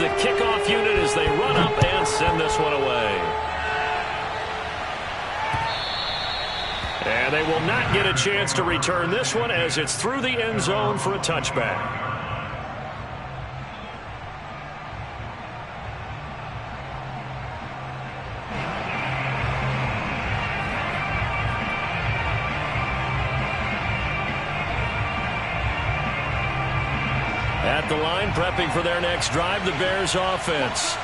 the kickoff unit as they run up and send this one away. And they will not get a chance to return this one as it's through the end zone for a touchback. At the line, prepping for their next drive, the Bears offense.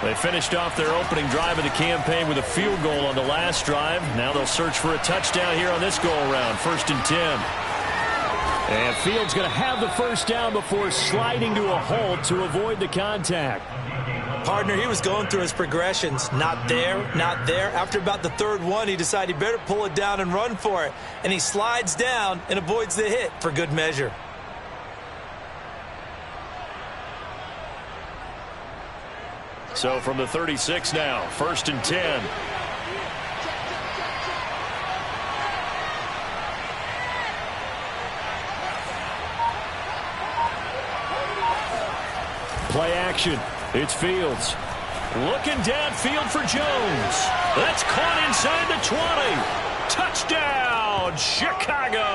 They finished off their opening drive of the campaign with a field goal on the last drive. Now they'll search for a touchdown here on this go-around, 1st and 10. And Fields going to have the first down before sliding to a halt to avoid the contact. Partner, he was going through his progressions. Not there, not there. After about the third one, he decided he better pull it down and run for it. And he slides down and avoids the hit for good measure. So from the 36 now, 1st and 10. Play action. It's Fields. Looking downfield for Jones. That's caught inside the 20. Touchdown, Chicago.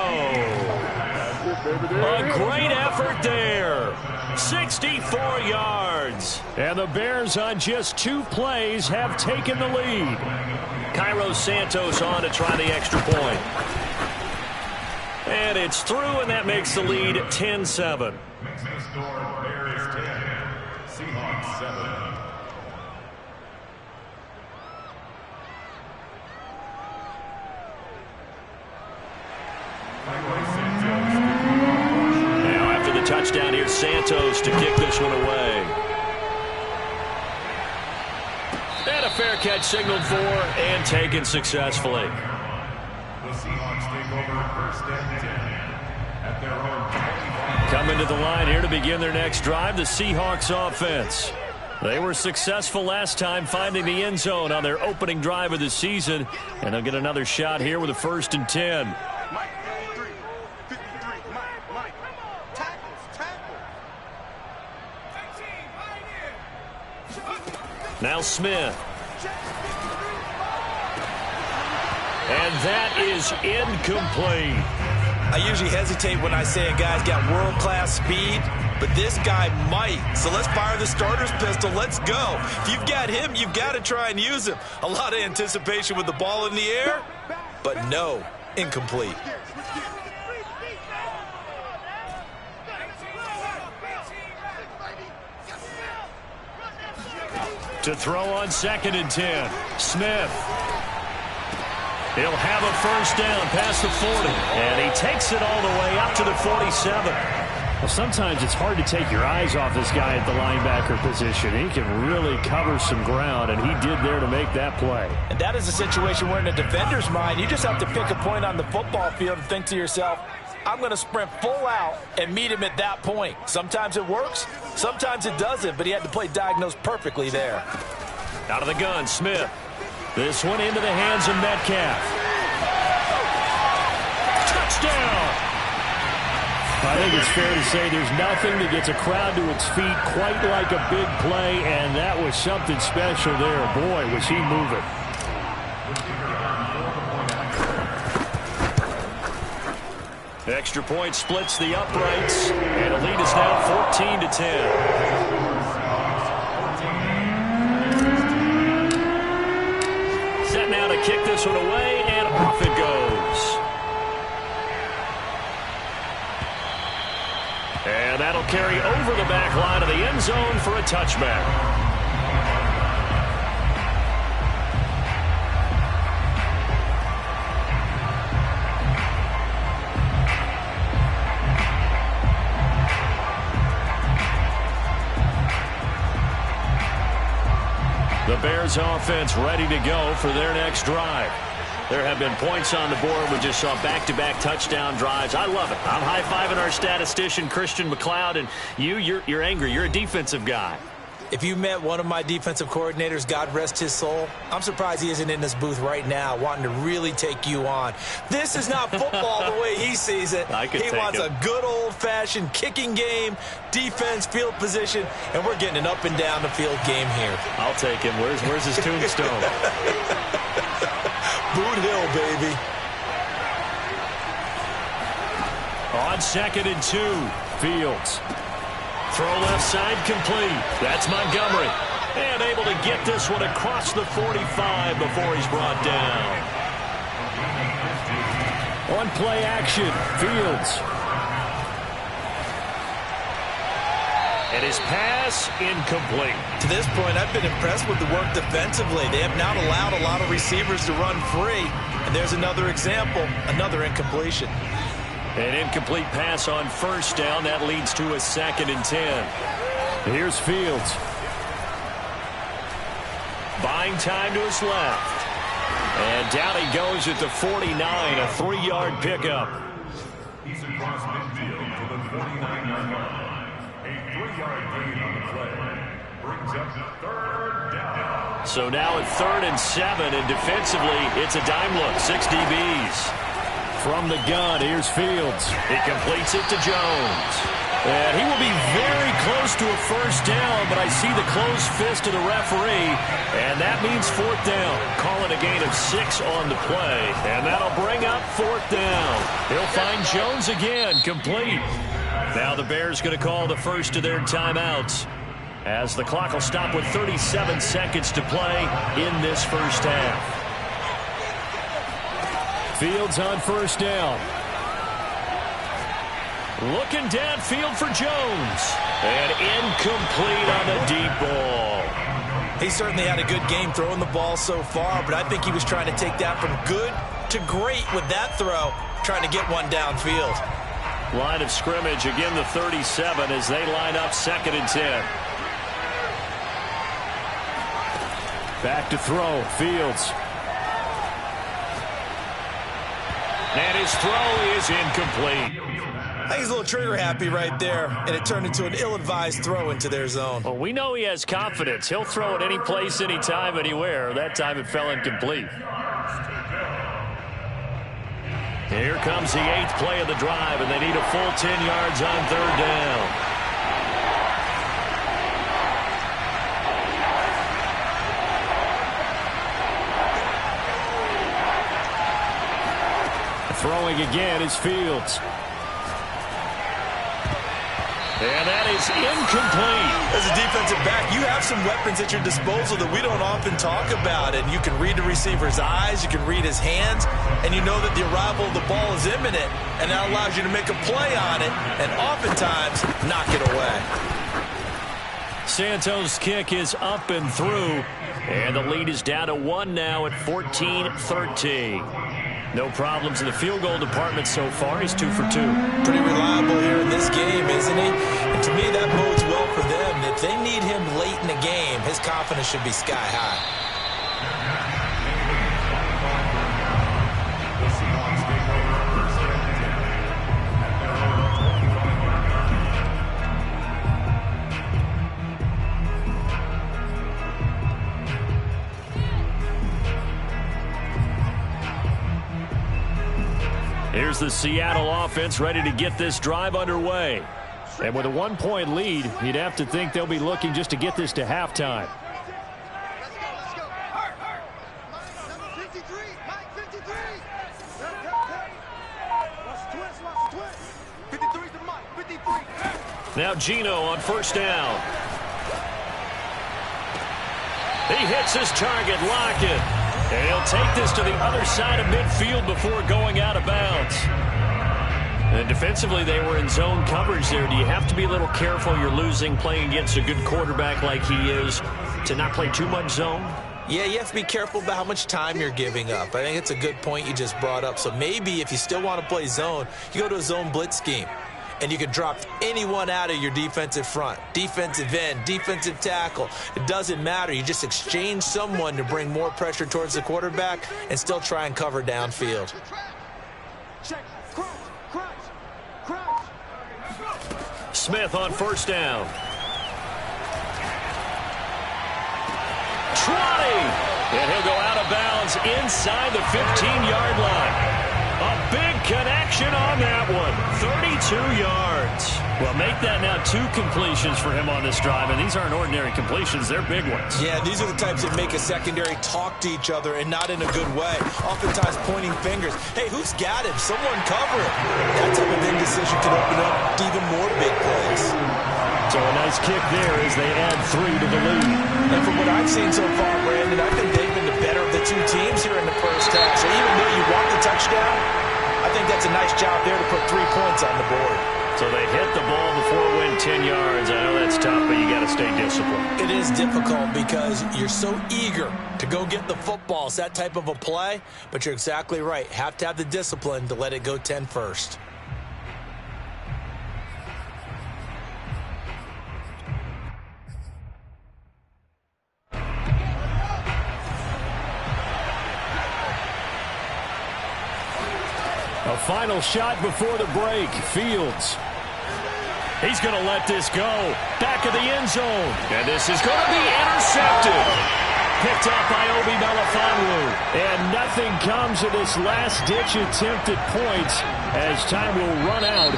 A great effort there. 64 yards. And the Bears on just 2 plays have taken the lead. Cairo Santos on to try the extra point. And it's through, and that makes the lead 10-7. Bears 10, Seahawks 7. Touchdown here, Santos to kick this one away. And a fair catch signaled for and taken successfully. The Seahawks take over 1st and 10 at their own 25. Coming to the line here to begin their next drive, the Seahawks offense. They were successful last time finding the end zone on their opening drive of the season, and they'll get another shot here with a 1st and 10. Now Smith. And that is incomplete. I usually hesitate when I say a guy's got world-class speed, but this guy might. So let's fire the starter's pistol. Let's go. If you've got him, you've got to try and use him. A lot of anticipation with the ball in the air, but no, incomplete. To throw on 2nd and 10. Smith. He'll have a first down past the 40. And he takes it all the way up to the 47. Well, sometimes it's hard to take your eyes off this guy at the linebacker position. He can really cover some ground, and he did there to make that play. And that is a situation where in a defender's mind, you just have to pick a point on the football field and think to yourself, I'm going to sprint full out and meet him at that point. Sometimes it works, sometimes it doesn't, but he had to play diagnose perfectly there. Out of the gun, Smith. This one into the hands of Metcalf. Touchdown! I think it's fair to say there's nothing that gets a crowd to its feet quite like a big play, and that was something special there. Boy, was he moving. Extra point splits the uprights, and the lead is now 14-10. Set now to kick this one away, and off it goes. And that'll carry over the back line of the end zone for a touchback. The Bears offense ready to go for their next drive. There have been points on the board. We just saw back-to-back touchdown drives. I love it. I'm high-fiving our statistician, Christian McLeod, and you're angry. You're a defensive guy. If you met one of my defensive coordinators, God rest his soul, I'm surprised he isn't in this booth right now wanting to really take you on. This is not football the way he sees it. He wants a good old-fashioned kicking game, defense, field position, and we're getting an up and down the field game here. I'll take him. Where's his tombstone? Boot Hill, baby. On 2nd and 2, Fields. Throw left side complete. That's Montgomery. And able to get this one across the 45 before he's brought down. On play action, Fields. And his pass incomplete. To this point, I've been impressed with the work defensively. They have not allowed a lot of receivers to run free. And there's another example, another incompletion. An incomplete pass on 1st down. That leads to a 2nd and 10. Here's Fields. Buying time to his left. And down he goes at the 49, a 3-yard pickup. He's across midfield to the 49-yard line. A 3-yard gain on the play brings up 3rd down. So now at 3rd and 7, and defensively, it's a dime look, 6 DBs. From the gun, here's Fields. He completes it to Jones. And he will be very close to a 1st down, but I see the closed fist of the referee, and that means 4th down. Calling a gain of 6 on the play, and that'll bring up 4th down. He'll find Jones again, complete. Now the Bears going to call the first of their timeouts, as the clock will stop with 37 seconds to play in this 1st half. Fields on 1st down. Looking downfield for Jones. And incomplete on the deep ball. He certainly had a good game throwing the ball so far, but I think he was trying to take that from good to great with that throw, trying to get one downfield. Line of scrimmage, again the 37 as they line up 2nd and 10. Back to throw, Fields. And his throw is incomplete. I think he's a little trigger happy right there, and it turned into an ill-advised throw into their zone. Well, we know he has confidence. He'll throw it any place, anytime, anywhere. That time it fell incomplete. Here comes the 8th play of the drive, and they need a full 10 yards on 3rd down. Throwing again is Fields. And that is incomplete. As a defensive back, you have some weapons at your disposal that we don't often talk about. And you can read the receiver's eyes, you can read his hands, and you know that the arrival of the ball is imminent. And that allows you to make a play on it and oftentimes knock it away. Santos' kick is up and through. And the lead is down to 1 now at 14-13. No problems in the field goal department so far. He's 2 for 2. Pretty reliable here in this game, isn't he? And to me, that bodes well for them. If they need him late in the game, his confidence should be sky high. The Seahawks take over 1st and 10 at their own 25-yard line. Here's the Seattle offense ready to get this drive underway. And with a 1-point lead, you'd have to think they'll be looking just to get this to halftime. Now Geno on 1st down. He hits his target, Lockett. And he'll take this to the other side of midfield before going out of bounds. And defensively, they were in zone coverage there. Do you have to be a little careful? You're losing, playing against a good quarterback like he is, to not play too much zone? Yeah, you have to be careful about how much time you're giving up. I think it's a good point you just brought up. So maybe if you still want to play zone, you go to a zone blitz scheme. And you can drop anyone out of your defensive front, defensive end, defensive tackle. It doesn't matter. You just exchange someone to bring more pressure towards the quarterback and still try and cover downfield. Smith on 1st down. 20. And he'll go out of bounds inside the 15-yard line. A big connection on that one. 32 yards. Well, make that now 2 completions for him on this drive, and these aren't ordinary completions. They're big ones. Yeah, these are the types that make a secondary talk to each other and not in a good way. Oftentimes pointing fingers. Hey, who's got him? Someone cover him. That type of indecision can open up to even more big plays. So a nice kick there as they add 3 to the lead. And from what I've seen so far, Brandon, I think they've been the better of the 2 teams here in the first half. So even though you want the touchdown, I think that's a nice job there to put 3 points on the board. So they hit the ball before it went 10 yards. I know that's tough, but you got to stay disciplined. It is difficult because you're so eager to go get the football. It's that type of a play, but you're exactly right. Have to have the discipline to let it go 10 first. A final shot before the break. Fields. He's going to let this go. Back of the end zone. And this is going to be intercepted. Picked up by Obi Melifonwu. And nothing comes of this last-ditch attempt at points as time will run out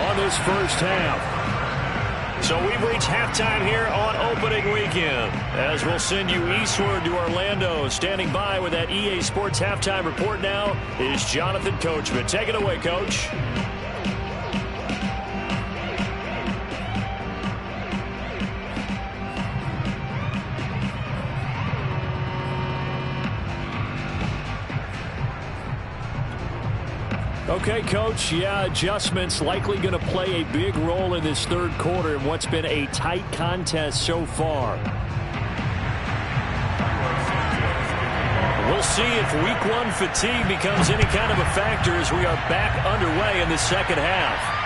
on this first half. So we've reached halftime here on opening weekend. As we'll send you eastward to Orlando. Standing by with that EA Sports halftime report now is Jonathan Coachman. Take it away, Coach. Okay, Coach, yeah, adjustments likely going to play a big role in this third quarter in what's been a tight contest so far. We'll see if week 1 fatigue becomes any kind of a factor as we are back underway in the second half.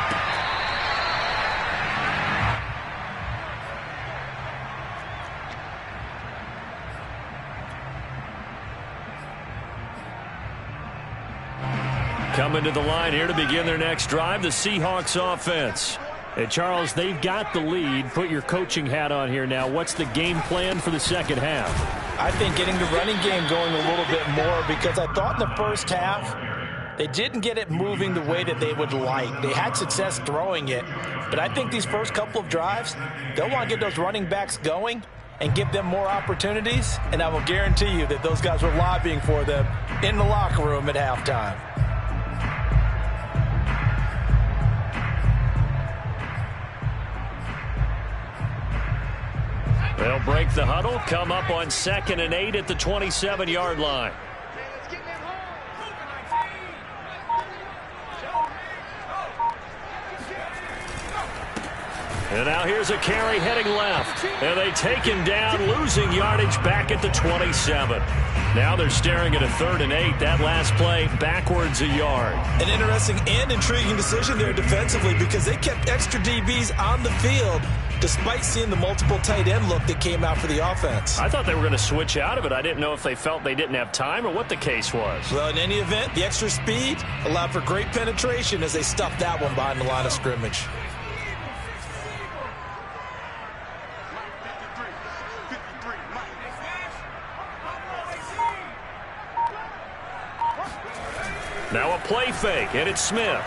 Coming to the line here to begin their next drive, the Seahawks offense. Hey, Charles, they've got the lead. Put your coaching hat on here now. What's the game plan for the second half? I think getting the running game going a little bit more because I thought in the first half they didn't get it moving the way that they would like. They had success throwing it, but I think these first couple of drives, they'll want to get those running backs going and give them more opportunities, and I will guarantee you that those guys were lobbying for them in the locker room at halftime. They'll break the huddle, come up on 2nd and 8 at the 27-yard line. And now here's a carry heading left. And they take him down, losing yardage back at the 27. Now they're staring at a 3rd and 8. That last play backwards a yard. An interesting and intriguing decision there defensively because they kept extra DBs on the field despite seeing the multiple tight end look that came out for the offense. I thought they were going to switch out of it. I didn't know if they felt they didn't have time or what the case was. Well, in any event, the extra speed allowed for great penetration as they stuffed that one behind the line of scrimmage. Now a play fake, and it's Smith.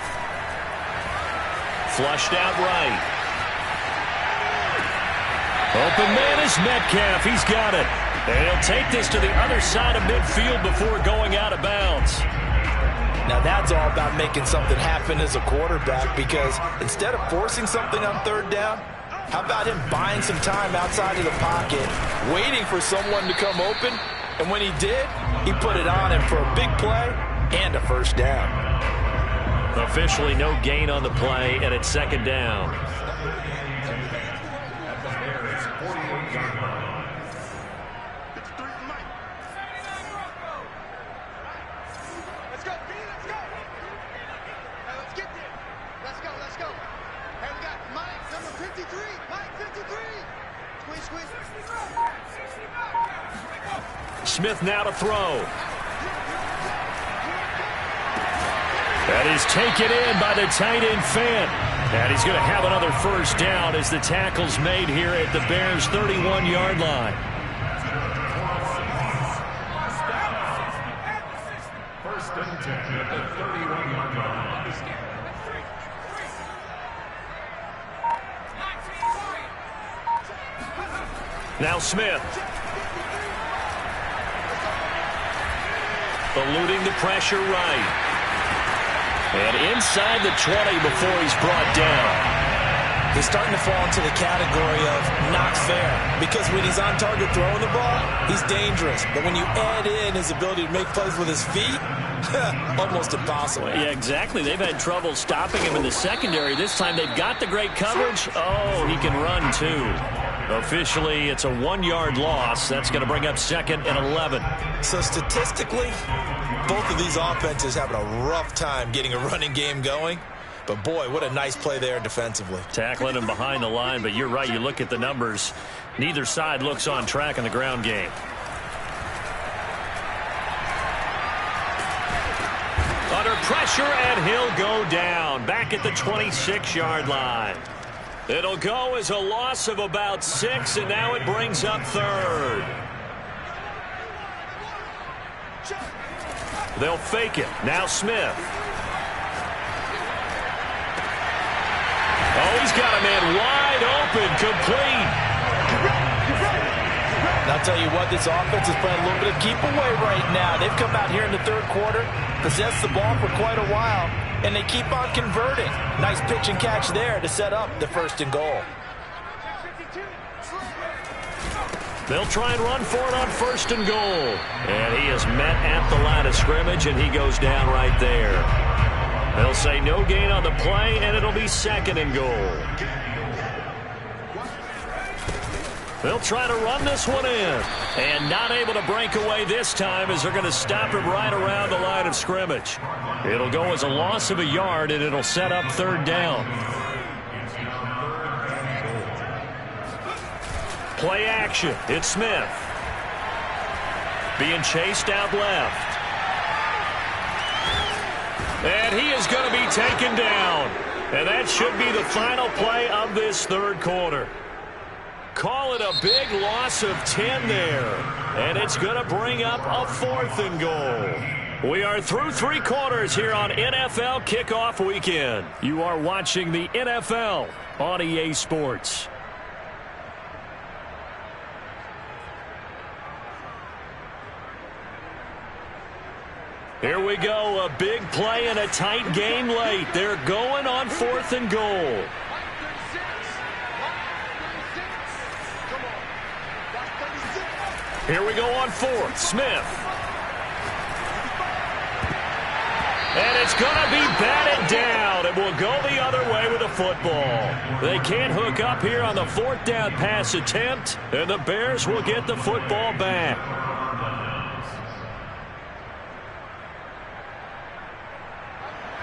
Flushed out right. Open man is Metcalf. He's got it. And he'll take this to the other side of midfield before going out of bounds. Now that's all about making something happen as a quarterback because instead of forcing something on 3rd down, how about him buying some time outside of the pocket, waiting for someone to come open, and when he did, he put it on him for a big play and a first down. Officially no gain on the play, and it's 2nd down. Smith now to throw. That is taken in by the tight end Fant. And he's going to have another first down as the tackle's made here at the Bears' 31-yard line. at the 31-yard line. Now Smith. Eluding the pressure right. And inside the 20 before he's brought down. He's starting to fall into the category of not fair, because when he's on target throwing the ball, he's dangerous. But when you add in his ability to make plays with his feet, almost impossible. Yeah, exactly. They've had trouble stopping him in the secondary. This time they've got the great coverage. Oh, he can run too. Officially, it's a 1-yard loss. That's going to bring up 2nd and 11. So statistically, both of these offenses having a rough time getting a running game going. But, boy, what a nice play there defensively. Tackling him behind the line, but you're right. You look at the numbers. Neither side looks on track in the ground game. Under pressure, and he'll go down. Back at the 26-yard line. It'll go as a loss of about 6, and now it brings up 3rd. They'll fake it. Now Smith. Oh, he's got a man wide open, complete. And I'll tell you what, this offense is playing a little bit of keep away right now. They've come out here in the 3rd quarter, possessed the ball for quite a while, and they keep on converting. Nice pitch and catch there to set up the 1st and goal. They'll try and run for it on 1st and goal. And he is met at the line of scrimmage, and he goes down right there. They'll say no gain on the play, and it'll be 2nd and goal. They'll try to run this one in. And not able to break away this time, as they're going to stop him right around the line of scrimmage. It'll go as a loss of a yard, and it'll set up 3rd down. Play action. It's Smith. Being chased out left. And he is going to be taken down. And that should be the final play of this 3rd quarter. Call it a big loss of 10 there. And it's going to bring up a 4th and goal. We are through 3 quarters here on NFL Kickoff Weekend. You are watching the NFL on EA Sports. Here we go, a big play and a tight game late. They're going on 4th and goal. Here we go on 4th. Smith. And it's going to be batted down. It will go the other way with the football. They can't hook up here on the 4th down pass attempt, and the Bears will get the football back.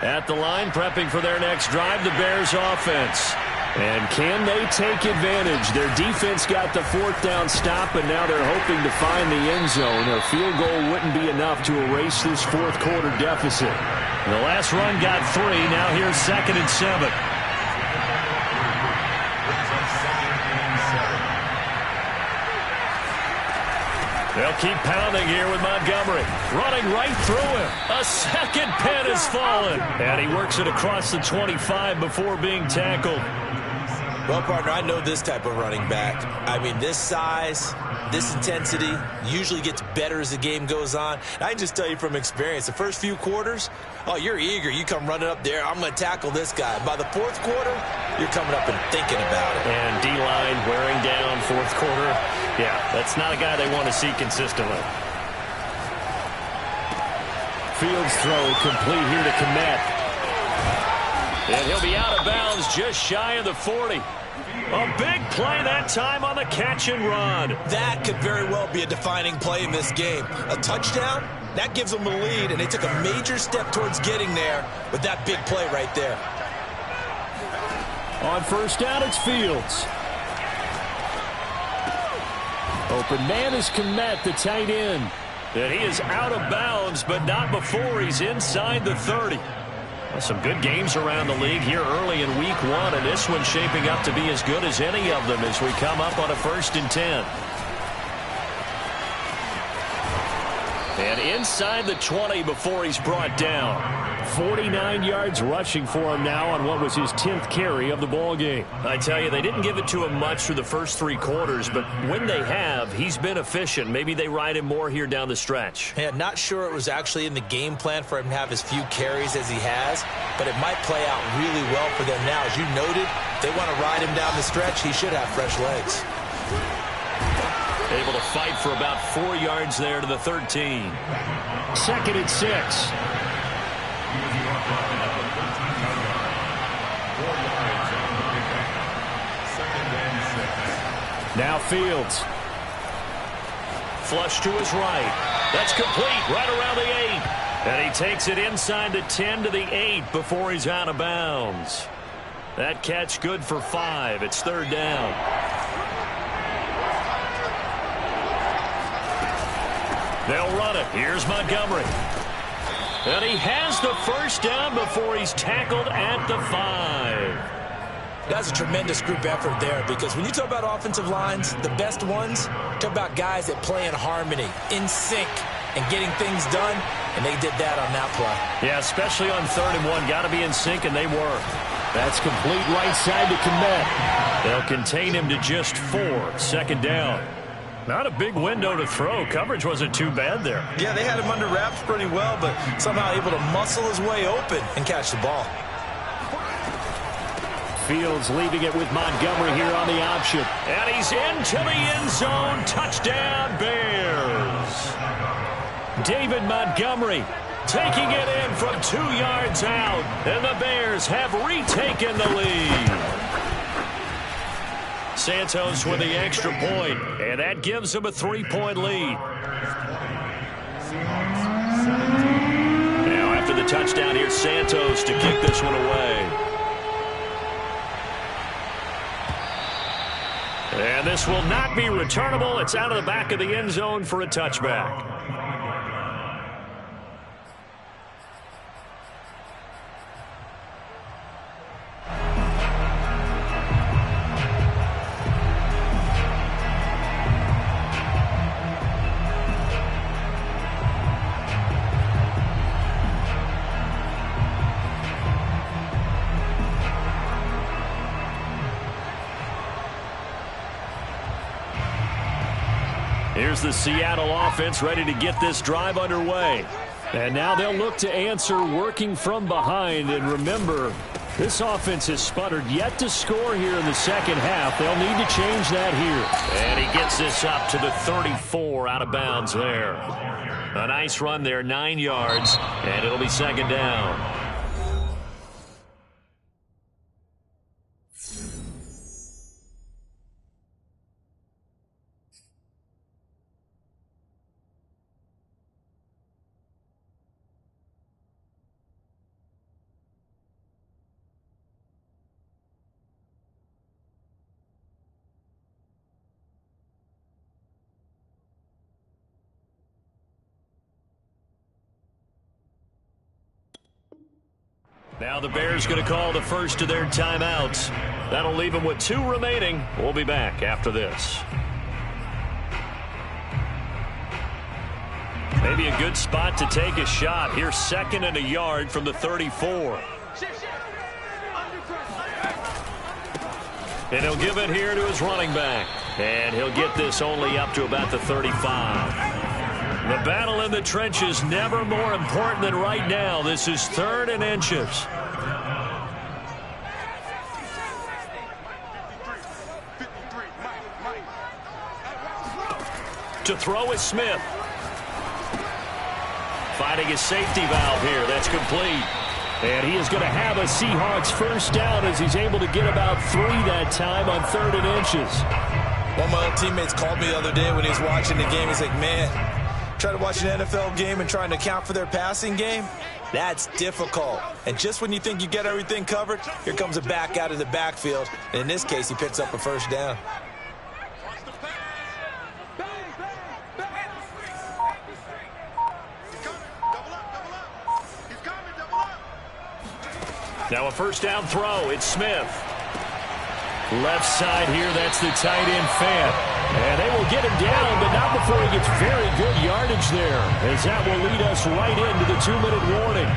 At the line, prepping for their next drive, the Bears offense. And can they take advantage? Their defense got the 4th down stop, and now they're hoping to find the end zone. A field goal wouldn't be enough to erase this 4th quarter deficit. The last run got 3. Now here's 2nd and 7. They'll keep pounding here with Montgomery. Running right through him. A second pin has fallen. And he works it across the 25 before being tackled. Well, partner, I know this type of running back. I mean, this size, this intensity usually gets better as the game goes on. And I can just tell you from experience, the first few quarters, oh, you're eager. You come running up there, I'm going to tackle this guy. By the 4th quarter, you're coming up and thinking about it. And D-line wearing down 4th quarter. Yeah, that's not a guy they want to see consistently. Fields throw complete here to Kmet. And he'll be out of bounds just shy of the 40. A big play that time on the catch and run. That could very well be a defining play in this game. A touchdown, that gives them the lead, and they took a major step towards getting there with that big play right there. On 1st down, it's Fields. Open man is Kmet, the tight end. And he is out of bounds, but not before he's inside the 30. Well, some good games around the league here early in week 1, and this one's shaping up to be as good as any of them as we come up on a 1st and 10. And inside the 20 before he's brought down. 49 yards rushing for him now on what was his 10th carry of the ball game. I tell you, they didn't give it to him much through the first 3 quarters, but when they have, he's been efficient. Maybe they ride him more here down the stretch. Yeah, not sure it was actually in the game plan for him to have as few carries as he has, but it might play out really well for them now. As you noted, they want to ride him down the stretch. He should have fresh legs. Able to fight for about 4 yards there to the 13. 2nd and 6. Now Fields. Flush to his right. That's complete right around the 8. And he takes it inside the 10 to the 8 before he's out of bounds. That catch good for 5. It's 3rd down. They'll run it. Here's Montgomery. And he has the 1st down before he's tackled at the 5. That's a tremendous group effort there, because when you talk about offensive lines, the best ones, talk about guys that play in harmony, in sync, and getting things done, and they did that on that play. Yeah, especially on 3rd and 1. Got to be in sync, and they were. That's complete right side to Kmet. They'll contain him to just 4. 2nd down. Not a big window to throw. Coverage wasn't too bad there. Yeah, they had him under wraps pretty well, but somehow able to muscle his way open and catch the ball. Fields leaving it with Montgomery here on the option. And he's into the end zone. Touchdown, Bears. David Montgomery taking it in from 2 yards out. And the Bears have retaken the lead. Santos with the extra point, and that gives him a 3-point lead. Now after the touchdown, here's Santos to kick this one away. And this will not be returnable. It's out of the back of the end zone for a touchback. Here's the Seattle offense ready to get this drive underway. And now they'll look to answer working from behind. And remember, this offense has sputtered yet to score here in the 2nd half. They'll need to change that here. And he gets this up to the 34 out of bounds there. A nice run there, 9 yards, and it'll be 2nd down. Now the Bears going to call the first of their timeouts. That'll leave them with 2 remaining. We'll be back after this. Maybe a good spot to take a shot. Here's 2nd and a yard from the 34. And he'll give it here to his running back. And he'll get this only up to about the 35. The battle in the trenches never more important than right now. This is 3rd and inches. To throw is Smith. Finding his safety valve here. That's complete. And he is going to have a Seahawks 1st down as he's able to get about 3 that time on 3rd and inches. One of my old teammates called me the other day when he was watching the game. He's like, man, try to watch an NFL game and trying to account for their passing game? That's difficult. And just when you think you get everything covered, here comes a back out of the backfield. And in this case, he picks up a 1st down. Now a 1st down throw. It's Smith. Left side here, that's the tight end Fant. And they will get him down, but not before he gets very good yardage there, as that will lead us right into the 2-minute warning.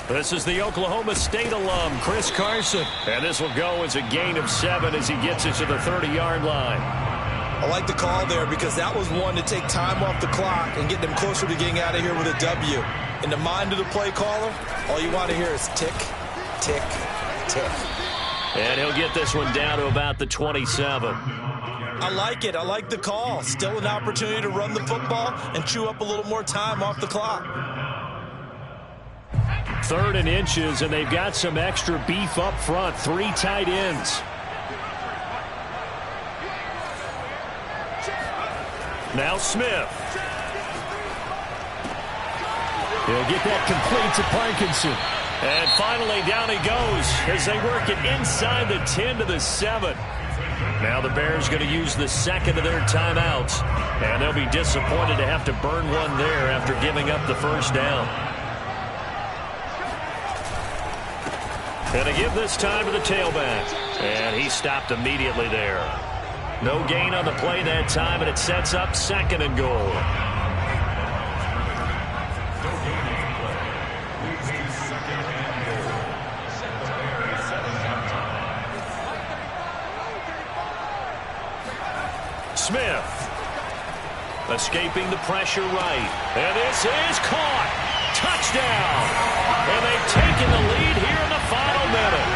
This is the Oklahoma State alum, Chris Carson. And this will go as a gain of 7 as he gets it to the 30-yard line. I like the call there because that was one to take time off the clock and get them closer to getting out of here with a W. In the mind of the play caller, all you want to hear is tick, tick, tick. And he'll get this one down to about the 27. I like it. I like the call. Still an opportunity to run the football and chew up a little more time off the clock. 3rd and inches, and they've got some extra beef up front. 3 tight ends. Now Smith. He'll get that complete to Parkinson. And finally down he goes as they work it inside the 10 to the 7. Now the Bears going to use the second of their timeouts. And they'll be disappointed to have to burn one there after giving up the first down. And to give this time to the tailback. And he stopped immediately there. No gain on the play that time, and it sets up 2nd and goal. Smith. Escaping the pressure right. And this is caught. Touchdown. And they've taken the lead here in the final minute.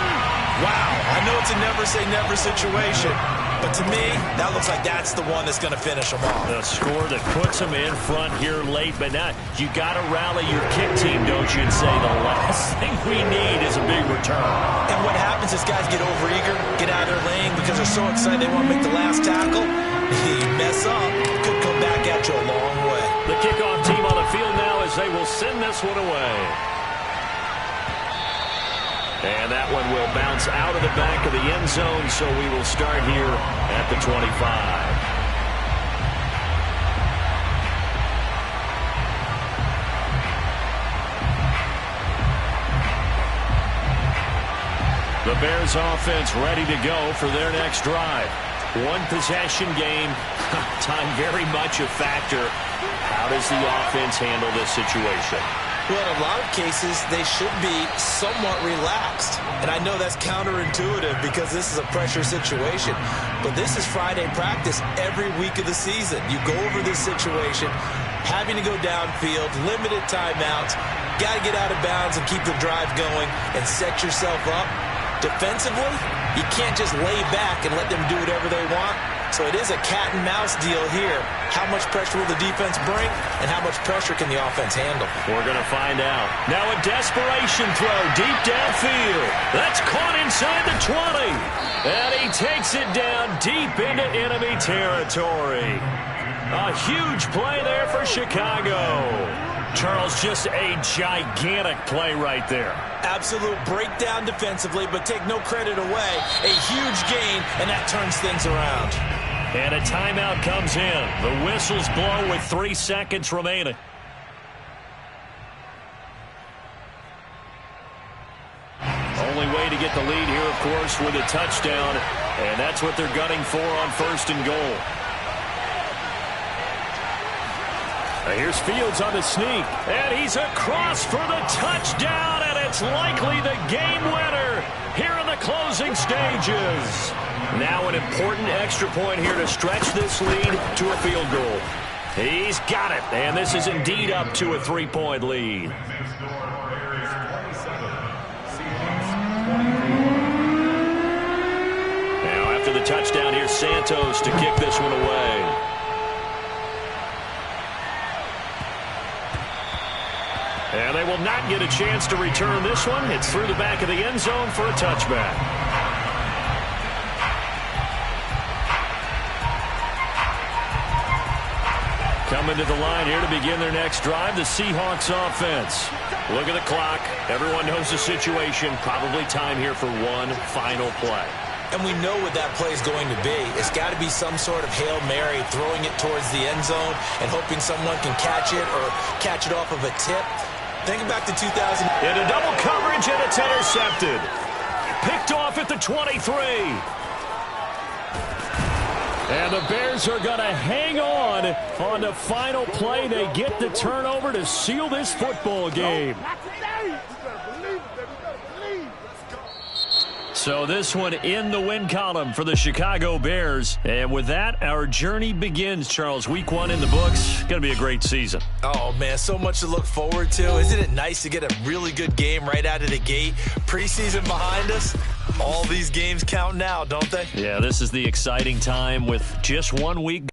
Wow, I know it's a never-say-never situation, but to me, that looks like that's the one that's going to finish them off. The score that puts them in front here late, but now you got to rally your kick team, don't you, and say the last thing we need is a big return. And what happens is guys get overeager, get out of their lane because they're so excited they want to make the last tackle. You mess up, could come back at you a long way. The kickoff team on the field now as they will send this one away. And that one will bounce out of the back of the end zone, so we will start here at the 25. The Bears offense ready to go for their next drive. One possession game, time very much a factor. How does the offense handle this situation? Well, in a lot of cases, they should be somewhat relaxed. And I know that's counterintuitive because this is a pressure situation. But this is Friday practice every week of the season. You go over this situation, having to go downfield, limited timeouts, got to get out of bounds and keep the drive going and set yourself up. Defensively, you can't just lay back and let them do whatever they want. So it is a cat-and-mouse deal here. How much pressure will the defense bring, and how much pressure can the offense handle? We're going to find out. Now a desperation throw deep downfield. That's caught inside the 20. And he takes it down deep into enemy territory. A huge play there for Chicago. Charles, just a gigantic play right there. Absolute breakdown defensively, but take no credit away. A huge gain, and that turns things around. And a timeout comes in. The whistles blow with 3 seconds remaining. Only way to get the lead here, of course, with a touchdown. And that's what they're gunning for on 1st and goal. Here's Fields on the sneak, and he's across for the touchdown, and it's likely the game winner here in the closing stages. Now an important extra point here to stretch this lead to a field goal. He's got it, and this is indeed up to a 3-point lead. Now after the touchdown, here's Santos to kick this one away. And they will not get a chance to return this one. It's through the back of the end zone for a touchback. Coming to the line here to begin their next drive, the Seahawks offense. Look at the clock. Everyone knows the situation. Probably time here for one final play. And we know what that play is going to be. It's got to be some sort of Hail Mary, throwing it towards the end zone and hoping someone can catch it or catch it off of a tip. Think back to 2000. Into double coverage, and it's intercepted. Picked off at the 23. And the Bears are going to hang on the final play. They get the turnover to seal this football game. So this one in the win column for the Chicago Bears. And with that, our journey begins, Charles. Week 1 in the books. Going to be a great season. Oh, man, so much to look forward to. Isn't it nice to get a really good game right out of the gate? Preseason behind us. All these games count now, don't they? Yeah, this is the exciting time with just 1 week.